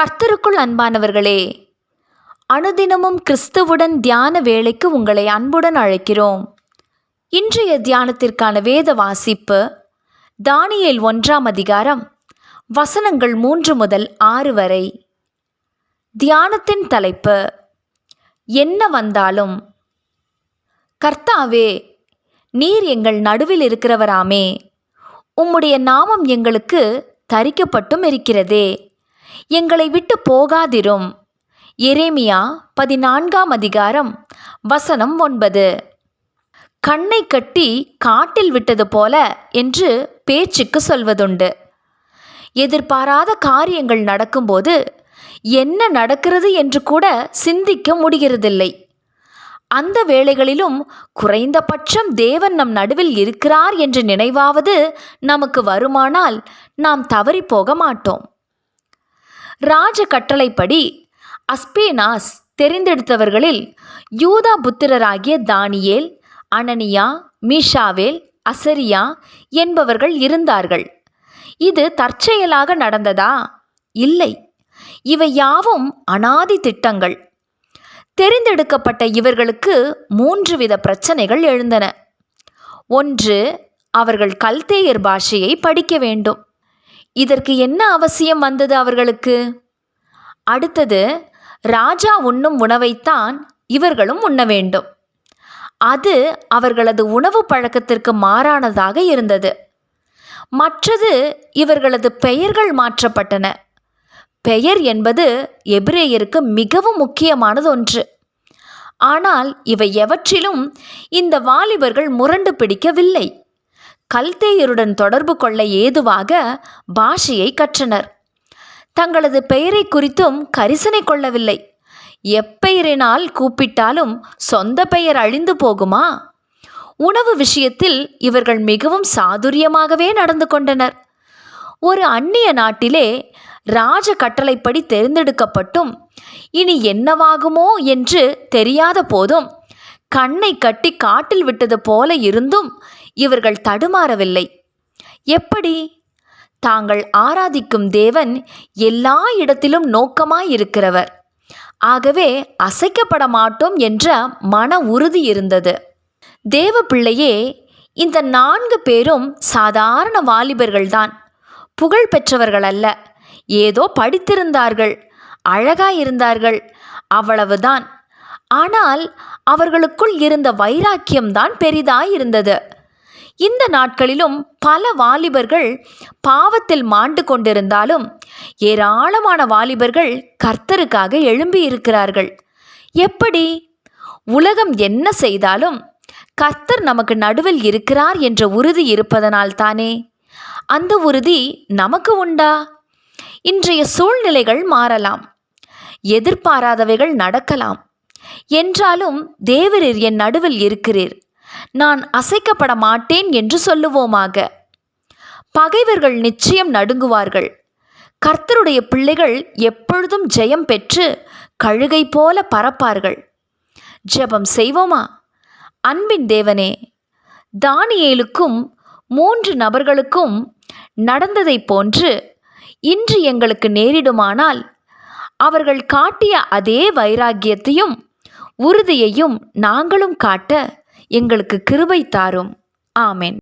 கர்த்தருக்குள் அன்பானவர்களே, அனுதினமும் கிறிஸ்துவுடன் தியான வேளைக்கு உங்களை அன்புடன் அழைக்கிறோம். இன்றைய தியானத்திற்கான வேத வாசிப்பு தானியேல் 1ஆம் அதிகாரம் வசனங்கள் 3 முதல் 6 வரை. தியானத்தின் தலைப்பு, என்ன வந்தாலும். கர்த்தாவே, நீர் எங்கள் நடுவில் இருக்கிறவராமே, உம்முடைய நாமம் எங்களுக்கு தரிக்கப்பட்டும் இருக்கிறதே, எங்களை விட்டு போகாதிரும். எரேமியா 14ஆம் அதிகாரம் வசனம் 9. கண்ணை கட்டி காட்டில் விட்டது போல என்று பேச்சுக்கு சொல்வதுண்டு. எதிர்பாராத காரியங்கள் நடக்கும்போது என்ன நடக்கிறது என்று கூட சிந்திக்க முடிகிறதில்லை. அந்த வேளைகளிலும் குறைந்தபட்சம் தேவன் நம் நடுவில் இருக்கிறார் என்ற நினைவாவது நமக்கு வருமானால் நாம் தவறி போக மாட்டோம். ராஜ கட்டளைப்படி அஸ்பேனாஸ் தெரிந்தெடுத்தவர்களில் யூதா புத்திரராகிய தானியேல், அனனியா, மீஷாவேல், அசரியா என்பவர்கள் இருந்தார்கள். இது தற்செயலாக நடந்ததா? இல்லை, இவை யாவும் அனாதி திட்டங்கள். தெரிந்தெடுக்கப்பட்ட இவர்களுக்கு 3 வித பிரச்சனைகள் எழுந்தன. 1, அவர்கள் கல்தேயர் பாஷையை படிக்க வேண்டும். இதற்கு என்ன அவசியம் வந்தது அவர்களுக்கு? அடுத்தது, ராஜா உண்ணும் உணவைத்தான் இவர்களும் உண்ண வேண்டும். அது அவர்களது உணவு பழக்கத்திற்கு மாறானதாக இருந்தது. மற்றது, இவர்களது பெயர்கள் மாற்றப்பட்டன. பெயர் என்பது எபிரேயருக்கு மிகவும் முக்கியமானது ஒன்று. ஆனால் இவை எவற்றிலும் இந்த வாலிபர்கள் முரண்டு பிடிக்கவில்லை. கல்தேயருடன் தொடர்பு கொள்ள ஏதுவாக பாஷையை கற்றனர். தங்களது பெயரை குறித்தும் கரிசனை கொள்ளவில்லை. எப்பெயரினால் கூப்பிட்டாலும் சொந்த பெயர் அழிந்து போகுமா? உணவு விஷயத்தில் இவர்கள் மிகவும் சாதுரியமாகவே நடந்து கொண்டனர். ஒரு அந்நிய நாட்டிலே ராஜ கட்டளைப்படி தேர்ந்தெடுக்கப்பட்டும் இனி என்னவாகுமோ என்று தெரியாத போதும் கண்ணை கட்டி காட்டில் விட்டது போல இருந்தும் இவர்கள் தடுமாறவில்லை. எப்படி? தாங்கள் ஆராதிக்கும் தேவன் எல்லா இடத்திலும் நோக்கமாயிருக்கிறவர். ஆகவே அசைக்கப்பட மாட்டோம் என்ற மன உறுதி இருந்தது. தேவ பிள்ளையே, இந்த 4 பேரும் சாதாரண வாலிபர்கள்தான். புகழ் பெற்றவர்கள் அல்ல. ஏதோ படித்திருந்தார்கள், அழகாயிருந்தார்கள், அவ்வளவுதான். ஆனால் அவர்களுக்குள் இருந்த வைராக்கியம்தான் பெரிதாயிருந்தது. இந்த நாட்களிலும் பல வாலிபர்கள் பாவத்தில் மாண்டு கொண்டிருந்தாலும் ஏராளமான வாலிபர்கள் கர்த்தருக்காக எழும்பியிருக்கிறார்கள். எப்படி? உலகம் என்ன செய்தாலும் கர்த்தர் நமக்கு நடுவில் இருக்கிறார் என்ற உறுதி இருப்பதனால் தானே. அந்த உறுதி நமக்கு உண்டா? இன்றைய சூழ்நிலைகள் மாறலாம், எதிர்பாராதவைகள் நடக்கலாம். என்றாலும் தேவரீர் என் நடுவில் இருக்கிறீர், நான் அசைக்கப்பட மாட்டேன் என்று சொல்லுவோமாக. பகைவர்கள் நிச்சயம் நடுங்குவார்கள். கர்த்தருடைய பிள்ளைகள் எப்பொழுதும் ஜெயம் பெற்று கழுகை போல பறப்பார்கள். ஜெபம் செய்வோமா? அன்பின் தேவனே, தானியேலுக்கும் 3 நபர்களுக்கும் நடந்ததைப் போன்று இன்று எங்களுக்கு நேரிடுமானால் அவர்கள் காட்டிய அதே வைராக்கியத்தையும் உறுதியையும் நாங்களும் காட்ட எங்களுக்கு கிருபை தாரும். ஆமென்.